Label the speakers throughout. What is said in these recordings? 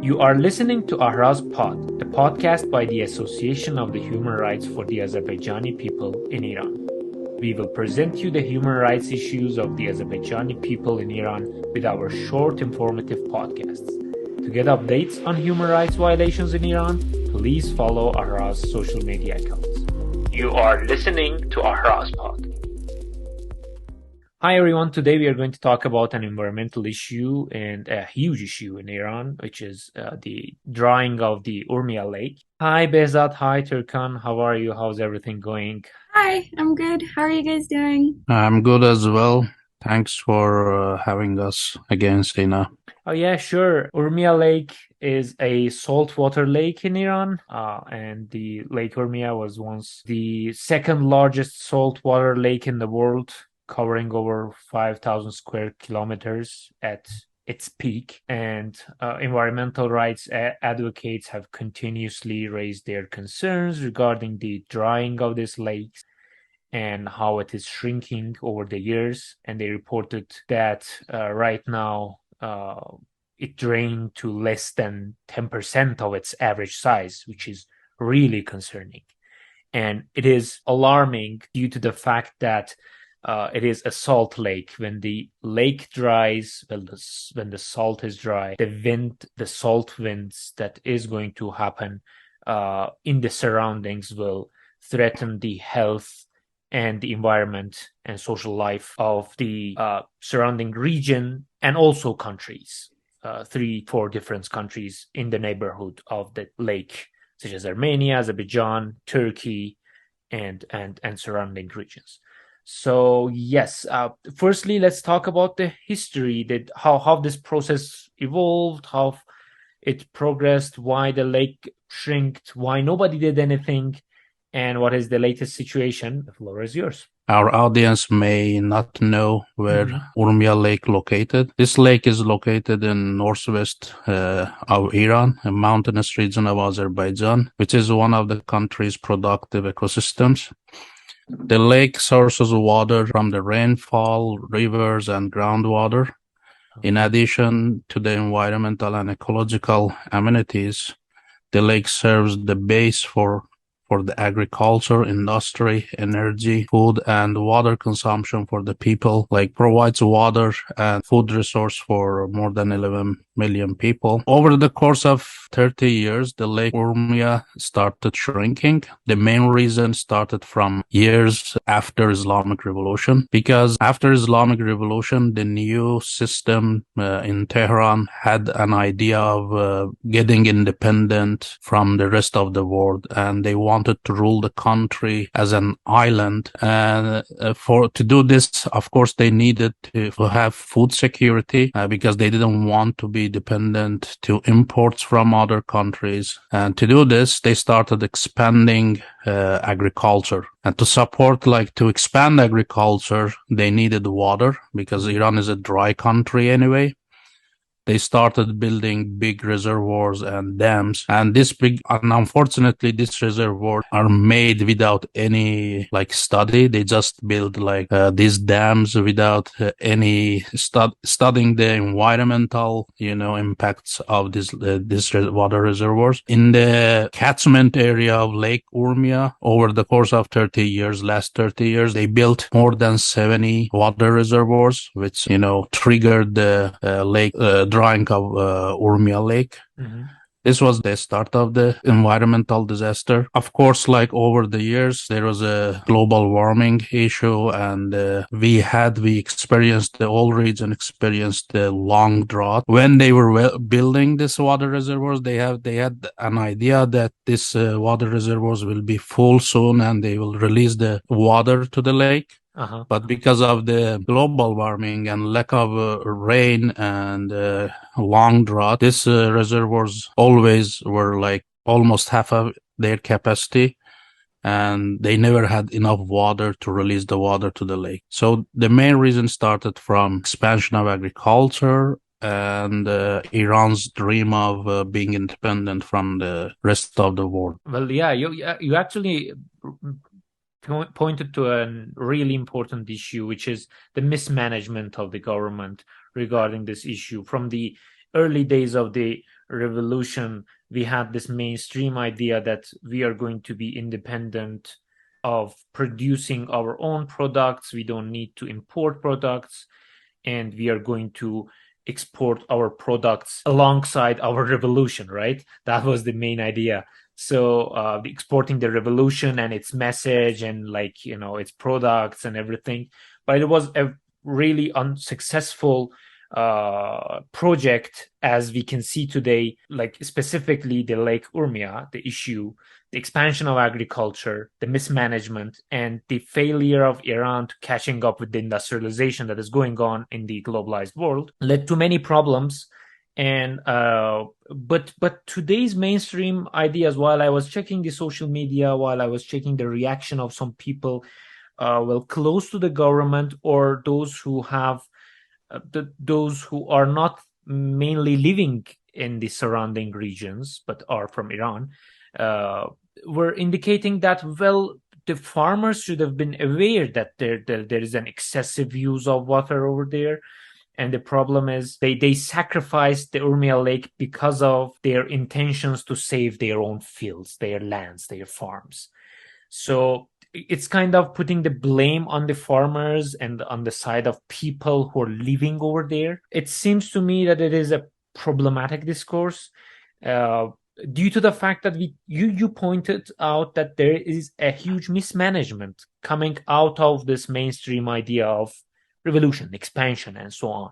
Speaker 1: You are listening to Ahraz Pod, a podcast by the Association of the Human Rights for the Azerbaijani People in Iran. We will present you the human rights issues of the Azerbaijani people in Iran with our short, informative podcasts. To get updates on human rights violations in Iran, please follow Ahraz social media accounts. You are listening to Ahraz Pod. Hi everyone, today we are going to talk about an environmental issue and a huge issue in Iran, which is the drying of the Urmia lake. Hi Behzad, hi Turkan, how are you? How's everything going?
Speaker 2: Hi, I'm good. How are you guys doing?
Speaker 3: I'm good as well. Thanks for having us again, Sina.
Speaker 1: Oh yeah, sure. Urmia Lake is a saltwater lake in Iran, and the Lake Urmia was once the second largest saltwater lake in the world, covering over 5,000 square kilometers at its peak. And environmental rights advocates have continuously raised their concerns regarding the drying of this lake and how it is shrinking over the years. And they reported that right now it drained to less than 10% of its average size, which is really concerning. And it is alarming due to the fact that it is a salt lake. When the lake dries, when the salt is dry, the salt winds that is going to happen in the surroundings will threaten the health and the environment and social life of the surrounding region and also countries. 3-4 different countries in the neighborhood of the lake, such as Armenia, Azerbaijan, Turkey, and surrounding regions. So yes, firstly, let's talk about the history, that how this process evolved, how it progressed, why the lake shrinked, why nobody did anything, and what is the latest situation. The floor is yours.
Speaker 3: Our audience may not know where Urmia Lake located. This lake is located in northwest of Iran, a mountainous region of Azerbaijan, which is one of the country's productive ecosystems. The lake sources water from the rainfall, rivers, and groundwater. In addition to the environmental and ecological amenities, the lake serves the base for the agriculture, industry, energy, food, and water consumption for the people, like provides water and food resource for more than 11 million people. Over the course of 30 years, the Lake Urmia started shrinking. The main reason started from years after Islamic Revolution, because after Islamic Revolution, the new system in Tehran had an idea of getting independent from the rest of the world, and they wanted to rule the country as an island. And to do this, of course, they needed to have food security because they didn't want to be dependent to imports from other countries. And to do this, they started expanding agriculture. And to expand agriculture, they needed water because Iran is a dry country anyway. They started building big reservoirs and dams, and unfortunately, these reservoirs are made without any study. They just build these dams without any studying the environmental, impacts of these water reservoirs. In the catchment area of Lake Urmia, over the course of last 30 years, they built more than 70 water reservoirs, which, triggered the lake drying of Urmia Lake. This was the start of the environmental disaster. Of course, over the years, there was a global warming issue, and the whole region experienced the long drought. When they were building this water reservoirs, they had an idea that this water reservoirs will be full soon, and they will release the water to the lake. But because of the global warming and lack of rain and long drought, these reservoirs always were almost half of their capacity, and they never had enough water to release the water to the lake. So the main reason started from expansion of agriculture and Iran's dream of being independent from the rest of the world.
Speaker 1: Well, yeah, you actually pointed to a really important issue, which is the mismanagement of the government regarding this issue. From the early days of the revolution, we had this mainstream idea that we are going to be independent of producing our own products. We don't need to import products, and we are going to export our products alongside our revolution, right? That was the main idea. So exporting the revolution and its message and, like, its products and everything. But it was a really unsuccessful project, as we can see today, like specifically the Lake Urmia, the issue, the expansion of agriculture, the mismanagement, and the failure of Iran to catching up with the industrialization that is going on in the globalized world led to many problems. And but today's mainstream ideas, while I was checking the social media, while I was checking the reaction of some people close to the government, or those who have those who are not mainly living in the surrounding regions but are from Iran, were indicating that, well, the farmers should have been aware that there is an excessive use of water over there. And the problem is they sacrificed the Urmia Lake because of their intentions to save their own fields, their lands, their farms. So it's kind of putting the blame on the farmers and on the side of people who are living over there. It seems to me that it is a problematic discourse due to the fact that you pointed out that there is a huge mismanagement coming out of this mainstream idea of revolution, expansion, and so on.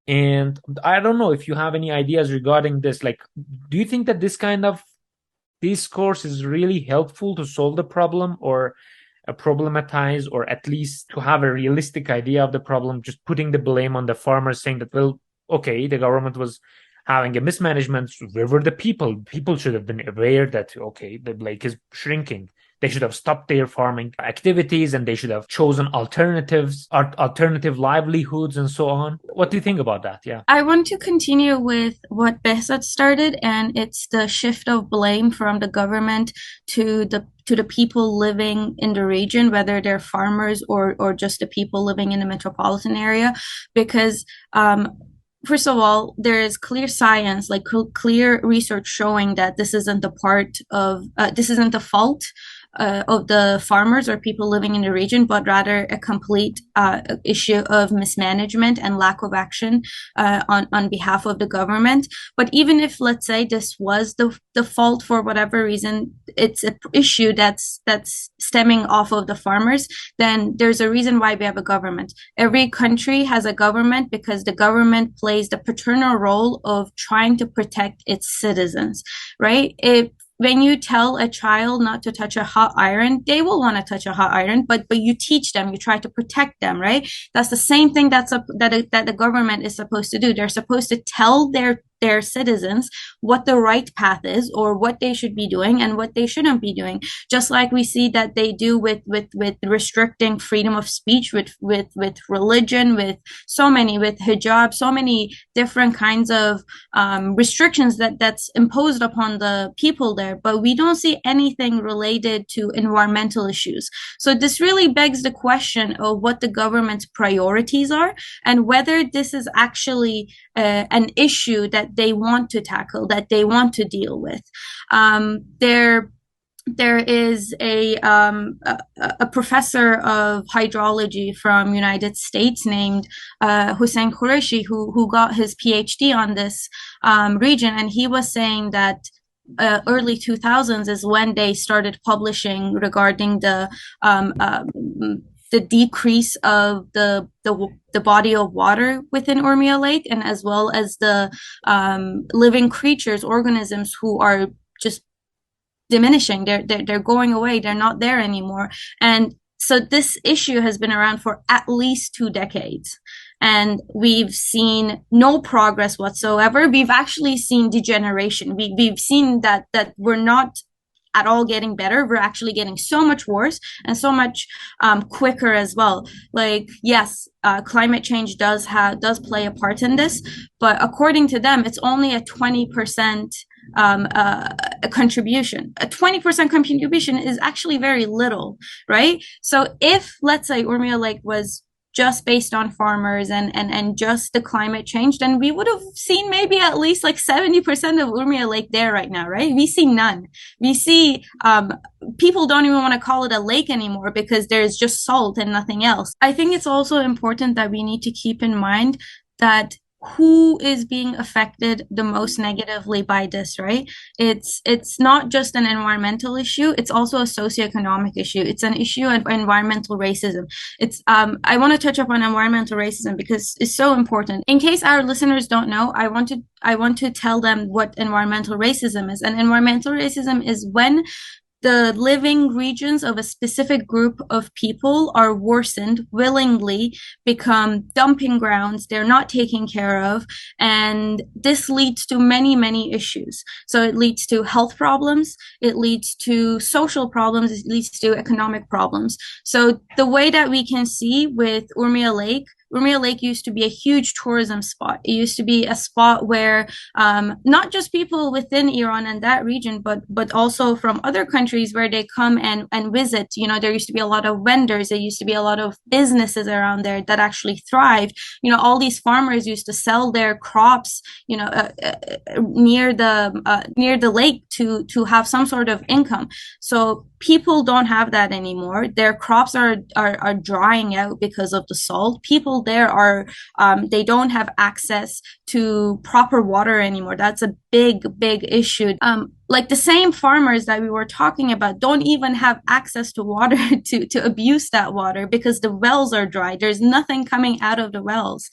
Speaker 1: And I don't know if you have any ideas regarding this. Like, do you think that this kind of discourse is really helpful to solve the problem, or problematize, or at least to have a realistic idea of the problem, just putting the blame on the farmers, saying that, well, okay, the government was having a mismanagement. Where were the people? People should have been aware that, okay, the lake is shrinking. They should have stopped their farming activities, and they should have chosen alternative livelihoods, and so on. What do you think about that? Yeah.
Speaker 2: I want to continue with what Behzad started, and it's the shift of blame from the government to the people living in the region, whether they're farmers or just the people living in the metropolitan area. Because first of all, there is clear science, like clear research showing that this isn't the fault of the farmers or people living in the region, but rather a complete issue of mismanagement and lack of action on behalf of the government. But even if, let's say, this was the fault for whatever reason, it's an issue that's stemming off of the farmers, then there's a reason why we have a government. Every country has a government because the government plays the paternal role of trying to protect its citizens, right? When you tell a child not to touch a hot iron, they will want to touch a hot iron, but you teach them, you try to protect them, right? That's the same thing that the government is supposed to do. They're supposed to tell their citizens what the right path is, or what they should be doing and what they shouldn't be doing. Just like we see that they do with restricting freedom of speech, with religion, with hijab, so many different kinds of restrictions that's imposed upon the people there. But we don't see anything related to environmental issues. So this really begs the question of what the government's priorities are, and whether this is actually an issue that they want to tackle, that they want to deal with. There is a professor of hydrology from United States named Hussein Qureshi, who got his PhD on this region, and he was saying that early 2000s is when they started publishing regarding the decrease of the body of water within Urmia Lake, and as well as the living creatures, organisms who are just diminishing. They're going away. They're not there anymore. And so this issue has been around for at least 2 decades. And we've seen no progress whatsoever. We've actually seen degeneration. We've seen that we're not at all getting better. We're actually getting so much worse, and so much quicker as well. Like, yes, climate change does play a part in this, but according to them, it's only a 20% a contribution. A 20% contribution is actually very little, right? So if, let's say, Urmia Lake was just based on farmers and just the climate change, then we would have seen maybe at least like 70% of Urmia Lake there right now, right? We see none. We see people don't even want to call it a lake anymore because there's just salt and nothing else. I think it's also important that we need to keep in mind that who is being affected the most negatively by this, right? It's not just an environmental issue, it's also a socioeconomic issue. It's an issue of environmental racism. It's I want to touch up on environmental racism because it's so important. In case our listeners don't know, I want to tell them what environmental racism is. And environmental racism is when the living regions of a specific group of people are worsened, willingly become dumping grounds they're not taken care of. And this leads to many, many issues. So it leads to health problems, it leads to social problems, it leads to economic problems. So the way that we can see with Urmia Lake used to be a huge tourism spot. It used to be a spot where not just people within Iran and that region, but also from other countries where they come and visit. You know, there used to be a lot of vendors. There used to be a lot of businesses around there that actually thrived. You know, all these farmers used to sell their crops, you know, near the lake to have some sort of income. So people don't have that anymore. Their crops are drying out because of the salt. People there are they don't have access to proper water anymore. That's a big issue. Like the same farmers that we were talking about don't even have access to water to abuse that water because the wells are dry. There's nothing coming out of the wells.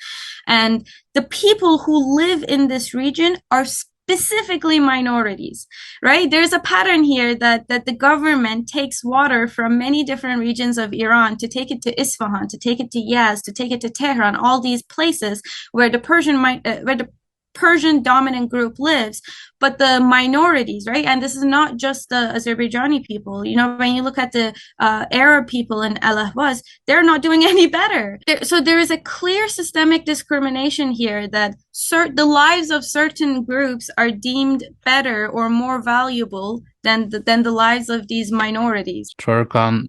Speaker 2: And the people who live in this region are specifically minorities, right? There's a pattern here that the government takes water from many different regions of Iran to take it to Isfahan, to take it to Yazd, to take it to Tehran, all these places where the Persian dominant group lives, but the minorities, right? And this is not just the Azerbaijani people. You know, when you look at the Arab people in Al Ahwaz, they're not doing any better. So there is a clear systemic discrimination here that the lives of certain groups are deemed better or more valuable than the lives of these minorities.
Speaker 3: Turkan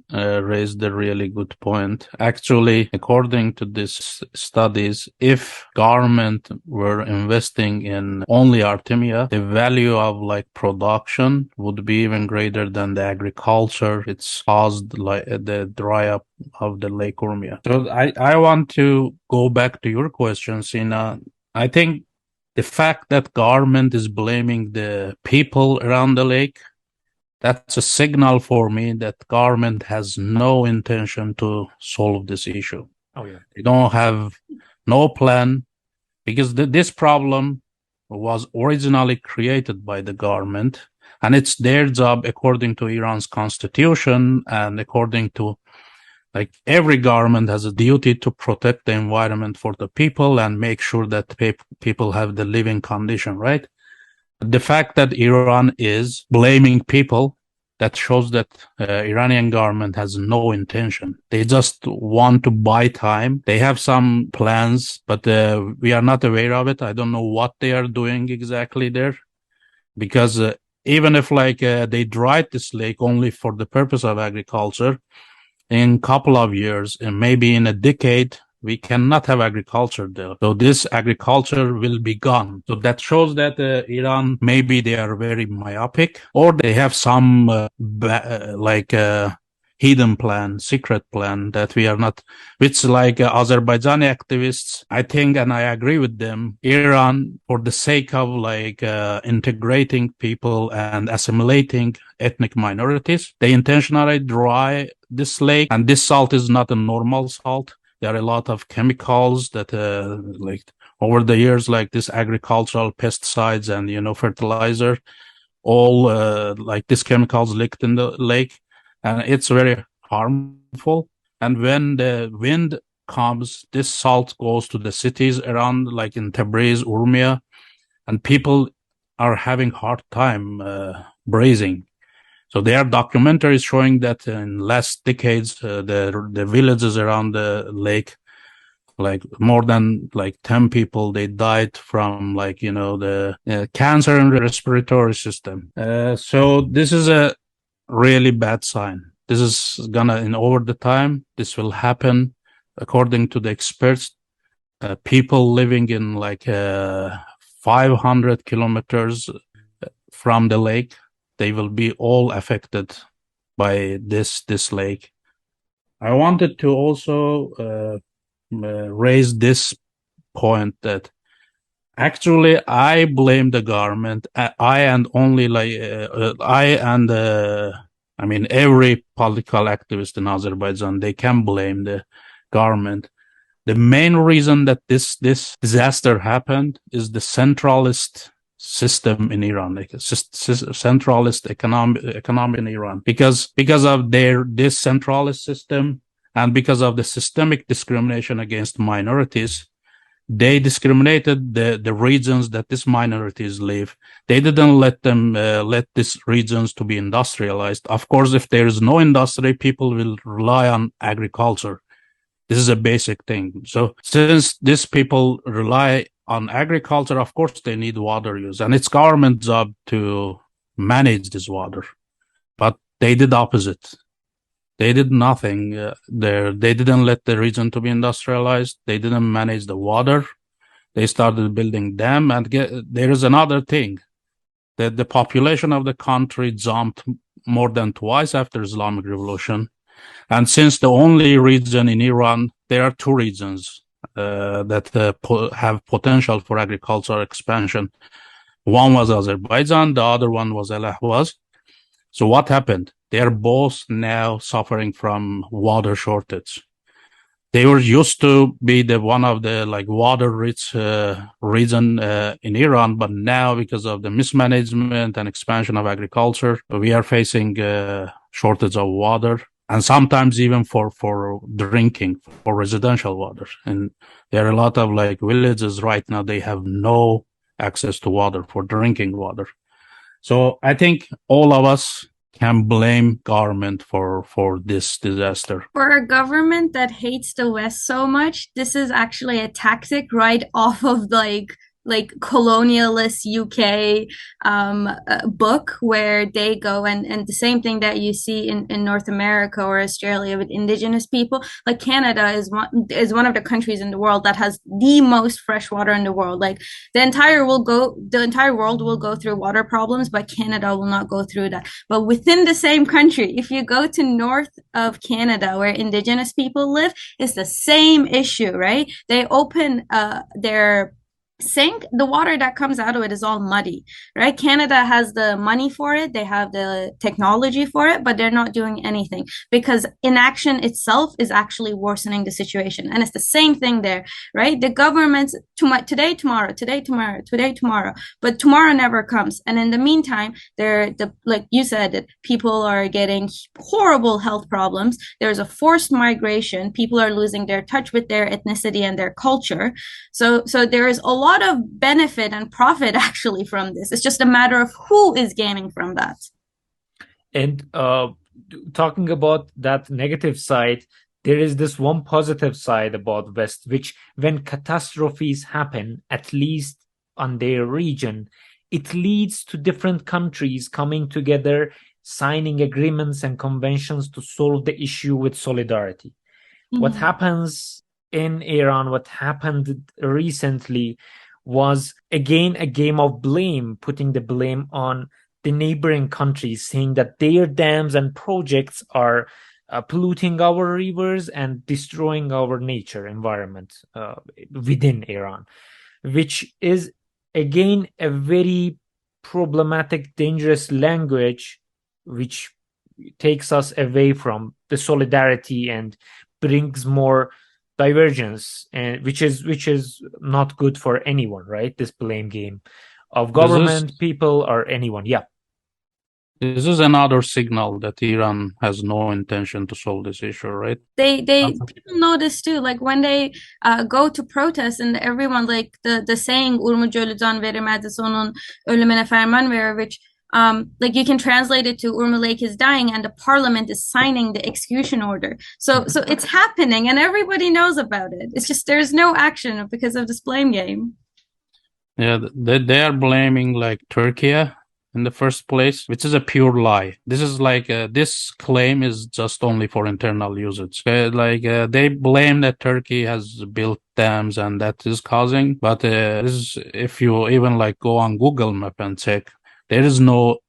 Speaker 3: raised a really good point. Actually, according to these studies, if government were investing in only Artemia, the value of like production would be even greater than the agriculture. It's caused like the dry up of the Lake Urmia. So I want to go back to your question, Sina. I think the fact that government is blaming the people around the lake, that's a signal for me that government has no intention to solve this issue.
Speaker 1: Oh, yeah.
Speaker 3: They don't have no plan because this problem was originally created by the government, and it's their job according to Iran's constitution and according to like every government has a duty to protect the environment for the people and make sure that people have the living condition, right? The fact that Iran is blaming people, that shows that Iranian government has no intention. They just want to buy time. They have some plans, but we are not aware of it. I don't know what they are doing exactly there, because even if like they dried this lake only for the purpose of agriculture, in a couple of years and maybe in a decade, we cannot have agriculture there. So this agriculture will be gone. So that shows that Iran, maybe they are very myopic, or they have some hidden plan, secret plan that we are not, which like Azerbaijani activists, I think, and I agree with them, Iran, for the sake of like integrating people and assimilating ethnic minorities, they intentionally dry this lake, and this salt is not a normal salt. There are a lot of chemicals that like over the years, like this agricultural pesticides and, you know, fertilizer, all like these chemicals leaked in the lake, and it's very harmful. And when the wind comes, this salt goes to the cities around, like in Tabriz, Urmia, and people are having hard time breathing. So there are documentaries showing that in last decades, the villages around the lake, like more than like 10 people, they died from like, you know, the cancer in the respiratory system. So this is a really bad sign. This is gonna, in over the time, this will happen. according to the experts, people living in like 500 kilometers from the lake, they will be all affected by this lake. I wanted to also raise this point that actually I blame the government. I mean every political activist in Azerbaijan, they can blame the government. The main reason that this disaster happened is the centralist system in Iran, like a centralist economic in Iran, because of this centralist system and because of the systemic discrimination against minorities. They discriminated the regions that these minorities live. They didn't let them let these regions to be industrialized. Of course, if there is no industry, people will rely on agriculture. This is a basic thing. So since these people rely on agriculture, of course, they need water use, and it's government job to manage this water. But they did opposite. They did nothing there. They didn't let the region to be industrialized. They didn't manage the water. They started building dam. And there is another thing, that the population of the country jumped more than twice after Islamic Revolution. And since the only region in Iran, there are two regions that have potential for agricultural expansion. One was Azerbaijan, the other one was Ahvaz. So what happened? They are both now suffering from water shortage. They were used to be one of the water-rich region in Iran, but now because of the mismanagement and expansion of agriculture, we are facing shortage of water. And sometimes even for drinking, for residential water. And there are a lot of villages right now, they have no access to water, for drinking water. So I think all of us can blame government for this disaster.
Speaker 2: For a government that hates the West so much, this is actually a tactic right off of colonialist UK book, where they go and the same thing that you see in North America or Australia with indigenous people. Like Canada is one of the countries in the world that has the most fresh water in the world. Like the entire world will go through water problems, but Canada will not go through that. But within the same country, if you go to north of Canada where indigenous people live, it's the same issue, right? They open their sink, the water that comes out of it is all muddy, right? Canada has the money for it, they have the technology for it, but they're not doing anything because inaction itself is actually worsening the situation. And it's the same thing there, right? The government's today, tomorrow, but tomorrow never comes. And in the meantime, like you said, that people are getting horrible health problems. There's a forced migration. People are losing their touch with their ethnicity and their culture. So there is a lot of benefit and profit actually from this. It's just a matter of who is gaining from that.
Speaker 1: And talking about that negative side, there is this one positive side about West, which when catastrophes happen, at least on their region, it leads to different countries coming together, signing agreements and conventions to solve the issue with solidarity. Mm-hmm. What happens in Iran, what happened recently was again a game of blame, putting the blame on the neighboring countries, saying that their dams and projects are polluting our rivers and destroying our nature environment within Iran, which is again a very problematic, dangerous language, which takes us away from the solidarity and brings more divergence, and which is not good for anyone, right? This blame game of government, people, or anyone. Yeah.
Speaker 3: This is another signal that Iran has no intention to solve this issue, right?
Speaker 2: People know this too. Like when they go to protest, and everyone, like the saying "Urmu joludan verilmezdi sonun ölümüne ferman verir," which like you can translate it to Urmia Lake is dying and the parliament is signing the execution order. So it's happening and everybody knows about it. It's just there's no action because of this blame game.
Speaker 3: Yeah, they are blaming like Turkey in the first place, which is a pure lie. This is like this claim is just only for internal usage. They blame that Turkey has built dams and that is causing, but this is, if you even like go on Google Map and check, there is no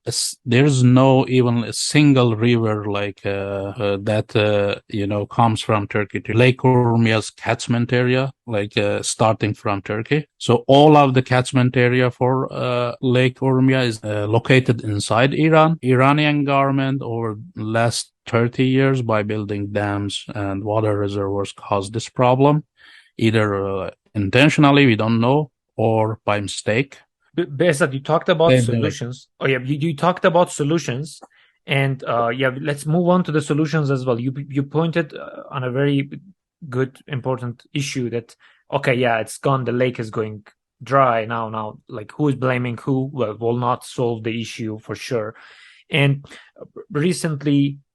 Speaker 3: even a single river that comes from Turkey to Lake Urmia's catchment area, starting from Turkey. So all of the catchment area for Lake Urmia is located inside Iran. Iranian government over last 30 years, by building dams and water reservoirs, caused this problem, either intentionally, we don't know, or by mistake.
Speaker 1: Behzad, you talked about solutions. Oh yeah, you talked about solutions, and let's move on to the solutions as well. You pointed on a very good, important issue that it's gone. The lake is going dry now. Now, like, who is blaming who? Well, will not solve the issue for sure. And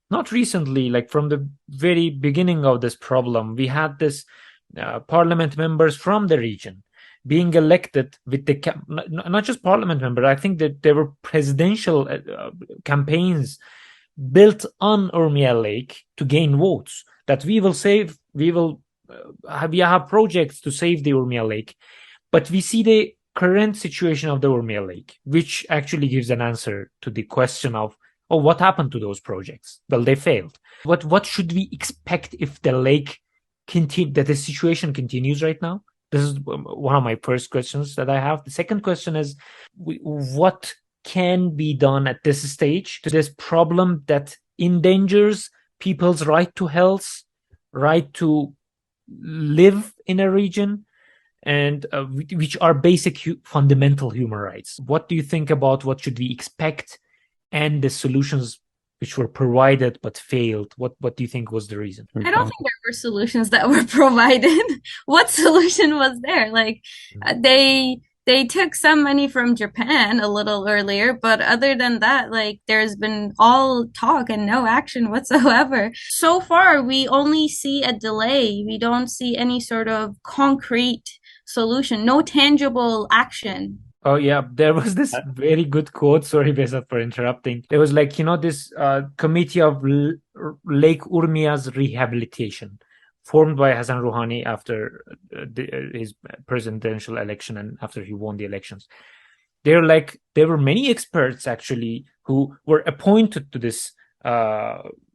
Speaker 1: not recently, like from the very beginning of this problem, we had this parliament members from the region being elected with not just parliament member. I think that there were presidential campaigns built on Urmia Lake to gain votes, that we will have projects to save the Urmia Lake. But we see the current situation of the Urmia Lake, which actually gives an answer to the question of, what happened to those projects? Well, they failed. What should we expect if the lake that the situation continues right now? This is one of my first questions that I have. The second question is, what can be done at this stage to this problem that endangers people's right to health, right to live in a region, and which are basic fundamental human rights? What do you think about what should we expect and the solutions which were provided but failed? What do you think was the reason?
Speaker 2: I don't think there were solutions that were provided. What solution was there? They took some money from Japan a little earlier, but other than that, there's been all talk and no action whatsoever. So far, we only see a delay. We don't see any sort of concrete solution, no tangible action.
Speaker 1: Oh yeah, there was this very good quote. Sorry, Behzad, for interrupting. There was this committee of Lake Urmia's rehabilitation, formed by Hassan Rouhani after his presidential election and after he won the elections. There were many experts actually who were appointed to this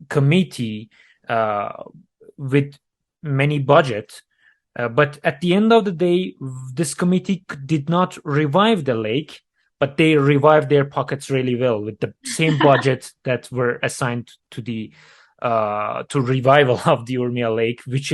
Speaker 1: committee with many budget. But at the end of the day, this committee did not revive the lake, but they revived their pockets really well with the same budget that were assigned to the to revival of the Urmia Lake, which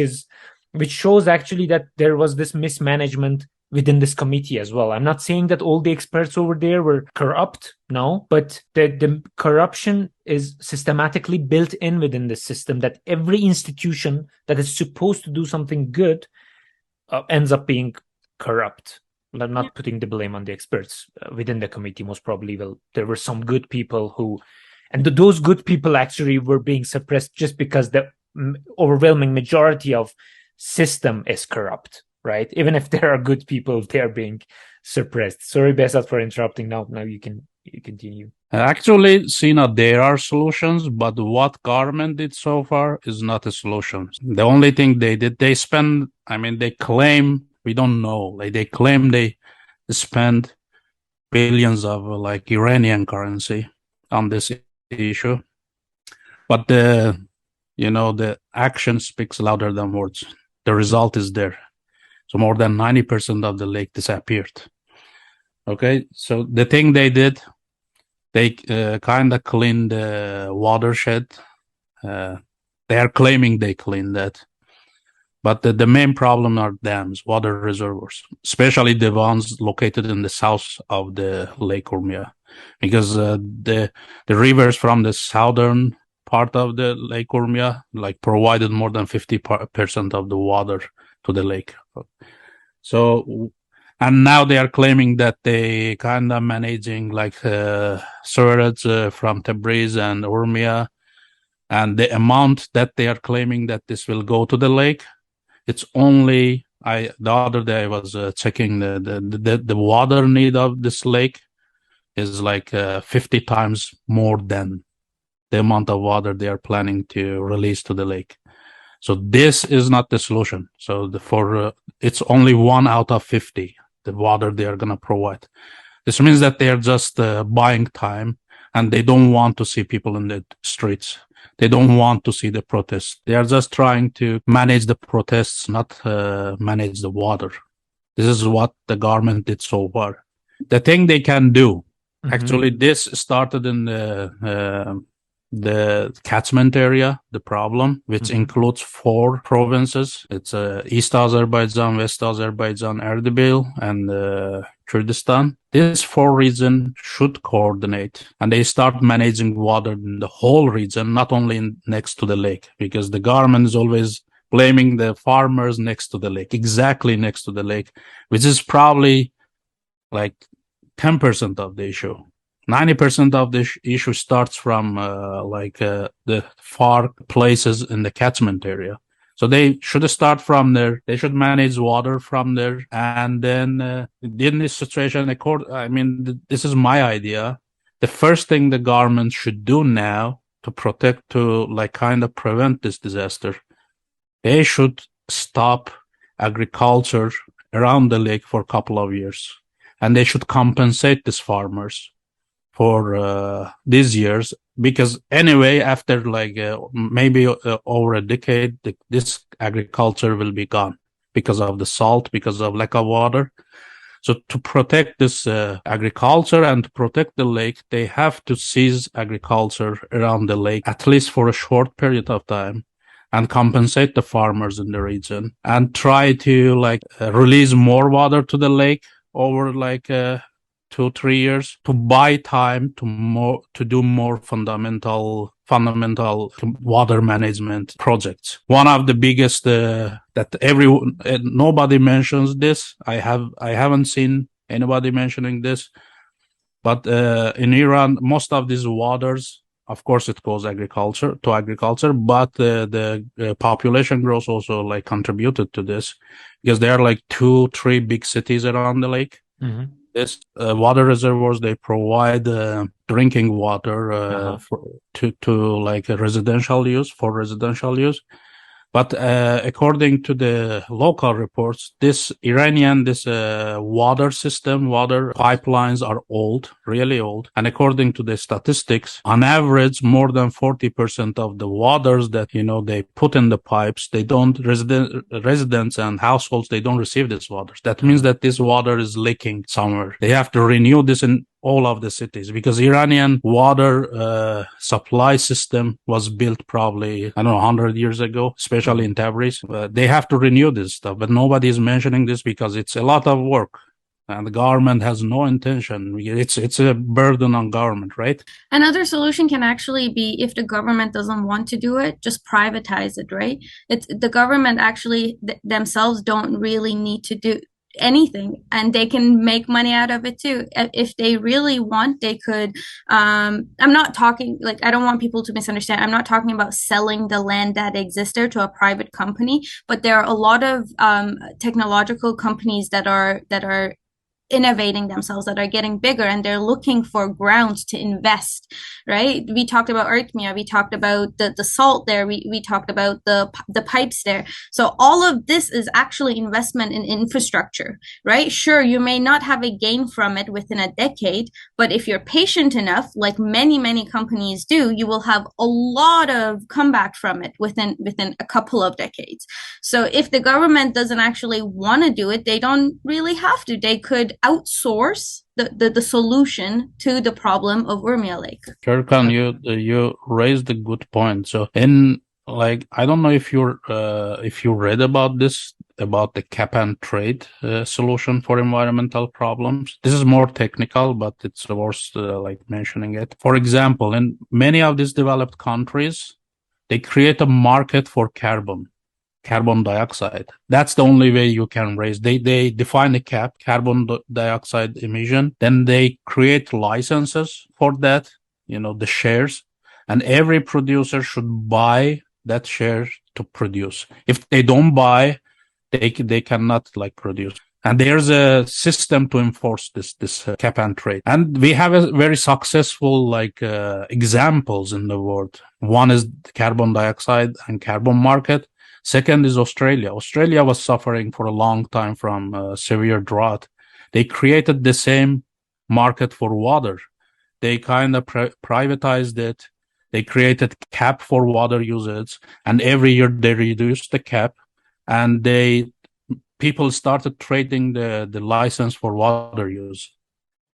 Speaker 1: shows actually that there was this mismanagement within this committee as well. I'm not saying that all the experts over there were corrupt, no, but the corruption is systematically built in within the system, that every institution that is supposed to do something good ends up being corrupt. I'm not putting the blame on the experts within the committee. Most probably, there were some good people and those good people actually were being suppressed just because the overwhelming majority of system is corrupt, right? Even if there are good people, they're being suppressed. Sorry, Behzad, for interrupting. Now you continue.
Speaker 3: Actually, Sina, there are solutions, but what government did so far is not a solution. The only thing they did, they claim, we don't know, they claim they spend billions of Iranian currency on this issue. But the action speaks louder than words. The result is there. So more than 90% of the lake disappeared. Okay, so the thing they did, they kind of cleaned the watershed. They are claiming they cleaned that. But the main problem are dams, water reservoirs, especially the ones located in the south of the Lake Urmia, because the rivers from the southern part of the Lake Urmia provided more than 50% of the water to the lake. So, and now they are claiming that they kind of managing sewerage from Tabriz and Urmia, and the amount that they are claiming that this will go to the lake, it's only the other day I was checking the water need of this lake is like 50 times more than the amount of water they are planning to release to the lake. So this is not the solution. So it's only 1 out of 50, the water they are going to provide. This means that they are just buying time, and they don't want to see people in the streets. They don't want to see the protests. They are just trying to manage the protests, not manage the water. This is what the government did so far. The thing they can do, actually, this started in the catchment area, the problem, which includes 4 provinces. It's East Azerbaijan, West Azerbaijan, Erbil, and Kurdistan. These 4 regions should coordinate, and they start managing water in the whole region, not only next to the lake, because the government is always blaming the farmers next to the lake, exactly next to the lake, which is probably like 10% of the issue. 90% of the issue starts from the far places in the catchment area. So they should start from there. They should manage water from there. And then in this situation, this is my idea. The first thing the government should do now to prevent this disaster, they should stop agriculture around the lake for a couple of years. And they should compensate these farmers for these years, because anyway, after maybe over a decade, this agriculture will be gone because of the salt, because of lack of water. So to protect this agriculture and to protect the lake, they have to cease agriculture around the lake, at least for a short period of time, and compensate the farmers in the region, and try to release more water to the lake over 2-3 years, to buy time to do more fundamental water management projects. One of the biggest that nobody mentions this. I haven't seen anybody mentioning this, but in Iran, most of these waters, of course, it goes to agriculture, but the population growth also contributed to this, because there are 2-3 big cities around the lake. This water reservoirs, they provide drinking water to residential use. But according to the local reports, this water pipelines are old, really old. And according to the statistics, on average, more than 40% of the waters that, they put in the pipes, residents and households, they don't receive this water. That means that this water is leaking somewhere. They have to renew this in all of the cities, because Iranian water supply system was built probably, 100 years ago, especially in Tabriz. They have to renew this stuff, but nobody is mentioning this because it's a lot of work. And the government has no intention. It's a burden on government, right?
Speaker 2: Another solution can actually be, if the government doesn't want to do it, just privatize it, right? It's the government actually themselves don't really need to do anything, and they can make money out of it too. If they really want, they could I'm not talking, I don't want people to misunderstand, I'm not talking about selling the land that exists there to a private company, but there are a lot of technological companies that are innovating themselves, that are getting bigger, and they're looking for grounds to invest, right? We talked about Urmia, we talked about the salt there, we talked about the pipes there. So all of this is actually investment in infrastructure, right? Sure, you may not have a gain from it within a decade, but if you're patient enough, like many companies do, you will have a lot of comeback from it within a couple of decades. So if the government doesn't actually want to do it, they don't really have to. They could outsource the solution to the problem of Urmia Lake.
Speaker 3: Turkan, you raised a good point. So I don't know if you read about this, about the cap and trade solution for environmental problems. This is more technical, but it's worth mentioning it. For example, in many of these developed countries, they create a market for carbon dioxide. That's the only way you can raise. They define a cap, carbon dioxide emission. Then they create licenses for that, the shares. And every producer should buy that share to produce. If they don't buy, they cannot produce. And there's a system to enforce this cap and trade. And we have a very successful examples in the world. One is the carbon dioxide and carbon market. Second is Australia. Australia was suffering for a long time from severe drought. They created the same market for water. They kind of privatized it. They created cap for water usage, and every year they reduced the cap, and people started trading the license for water use.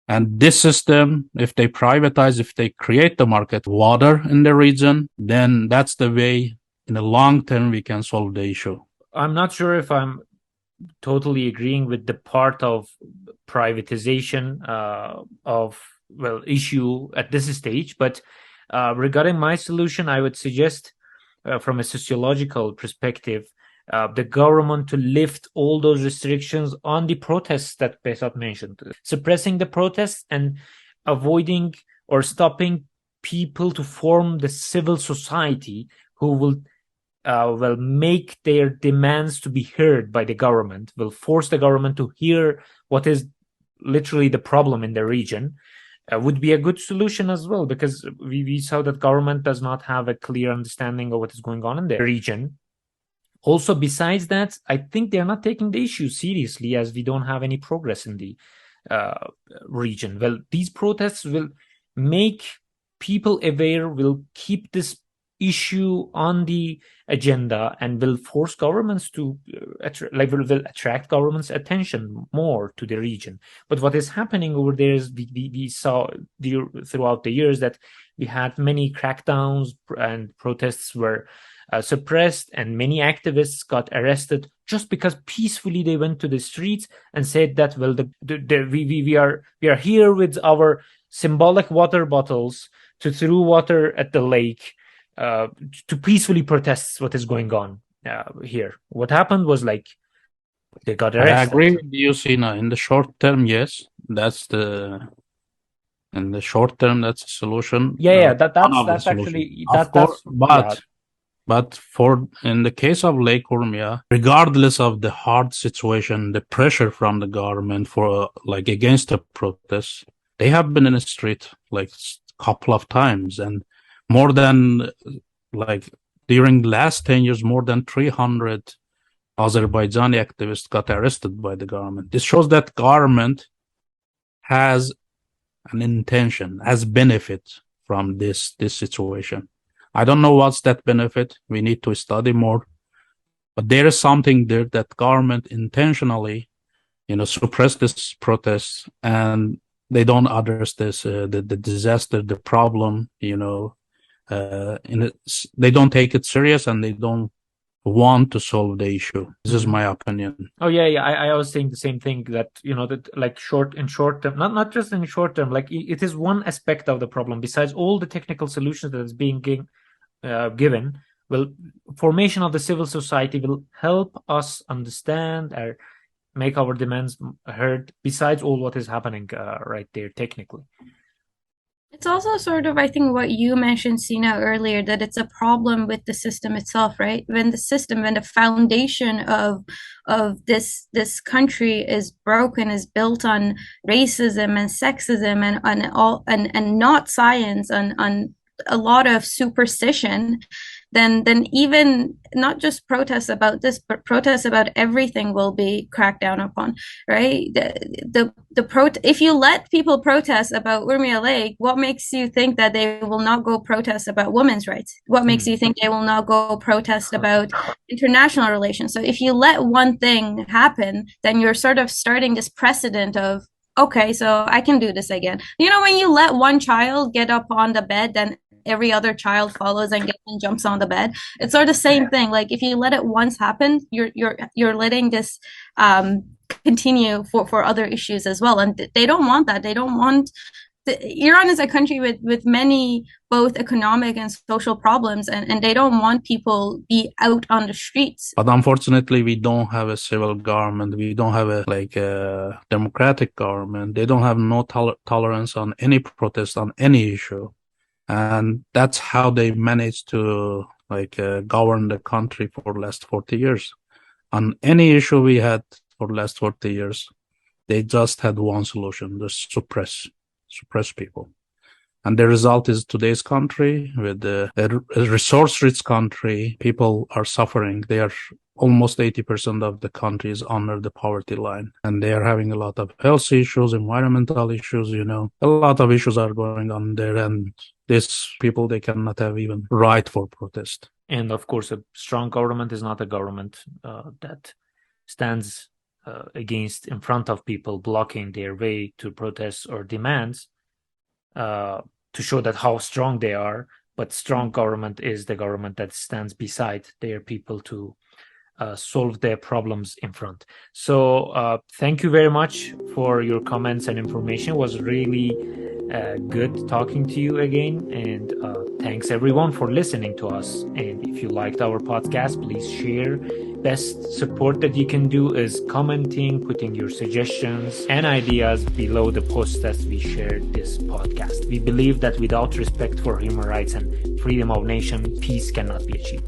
Speaker 3: And this system, if they privatize, if they create the market water in the region, then that's the way in the long term we can solve the issue.
Speaker 1: I'm not sure if I'm totally agreeing with the part of privatization issue at this stage, but regarding my solution, I would suggest from a sociological perspective, the government to lift all those restrictions on the protests that Behzad mentioned, suppressing the protests and avoiding or stopping people to form the civil society who will make their demands to be heard by the government, will force the government to hear what is literally the problem in the region, would be a good solution as well, because we saw that government does not have a clear understanding of what is going on in the region. Also, besides that, I think they're not taking the issue seriously, as we don't have any progress in the region. Well, these protests will make people aware, will keep this issue on the agenda, and will force governments to will attract governments' attention more to the region. But what is happening over there is we saw throughout the years that we had many crackdowns and protests were suppressed, and many activists got arrested just because peacefully they went to the streets and said that, well, we are here with our symbolic water bottles to throw water at the lake, to peacefully protest what is going on here. What happened was they got arrested.
Speaker 3: I agree with you, Sina. In the short term, yes, in the short term, that's a solution.
Speaker 1: That's actually
Speaker 3: of course, but in the case of Lake Urmia, regardless of the hard situation, the pressure from the government for against the protests, they have been in the street a couple of times, and more than during the last 10 years, more than 300 Azerbaijani activists got arrested by the government. This shows that government has an intention, has benefit from this situation. I don't know what's that benefit. We need to study more. But there is something there that government intentionally, suppress this protest, and they don't address this, the disaster, the problem, they don't take it serious, and they don't want to solve the issue. This is my opinion.
Speaker 1: Oh yeah. I was saying the same thing, that that short term, not just in short term, it is one aspect of the problem besides all the technical solutions that is being given. Well, formation of the civil society will help us understand or make our demands heard, besides all what is happening right there technically.
Speaker 2: It's also sort of, I think, what you mentioned, Sina, earlier, that it's a problem with the system itself, right? When the foundation of this country is broken, is built on racism and sexism and not science, on a lot of superstition, then even not just protests about this, but protests about everything will be cracked down upon, right? If you let people protest about Urmia Lake, what makes you think that they will not go protest about women's rights? What makes you think they will not go protest about international relations? So if you let one thing happen, then you're sort of starting this precedent of, okay, so I can do this again. When you let one child get up on the bed, then every other child follows and gets and jumps on the bed. It's sort of the same thing. If you let it once happen, you're letting this continue for other issues as well. And they don't want that. They don't want Iran is a country with many both economic and social problems, and they don't want people be out on the streets.
Speaker 3: But unfortunately, we don't have a civil government. We don't have a democratic government. They don't have no tolerance on any protest on any issue, and that's how they managed to govern the country for the last 40 years. On any issue, we had for the last 40 years. They just had one solution, just suppress people. And the result is today's country, with a resource-rich country, people are suffering. They are almost 80% of the country is under the poverty line. And they are having a lot of health issues, environmental issues, a lot of issues are going on there. And these people, they cannot have even right for protest.
Speaker 1: And of course, a strong government is not a government that stands against in front of people, blocking their way to protests or demands to show that how strong they are. But strong government is the government that stands beside their people to solve their problems in front. So thank you very much for your comments and information. It was really good talking to you again. And thanks everyone for listening to us. And if you liked our podcast, please share. Best support that you can do is commenting, putting your suggestions and ideas below the post that we shared this podcast. We believe that without respect for human rights and freedom of nation, peace cannot be achieved.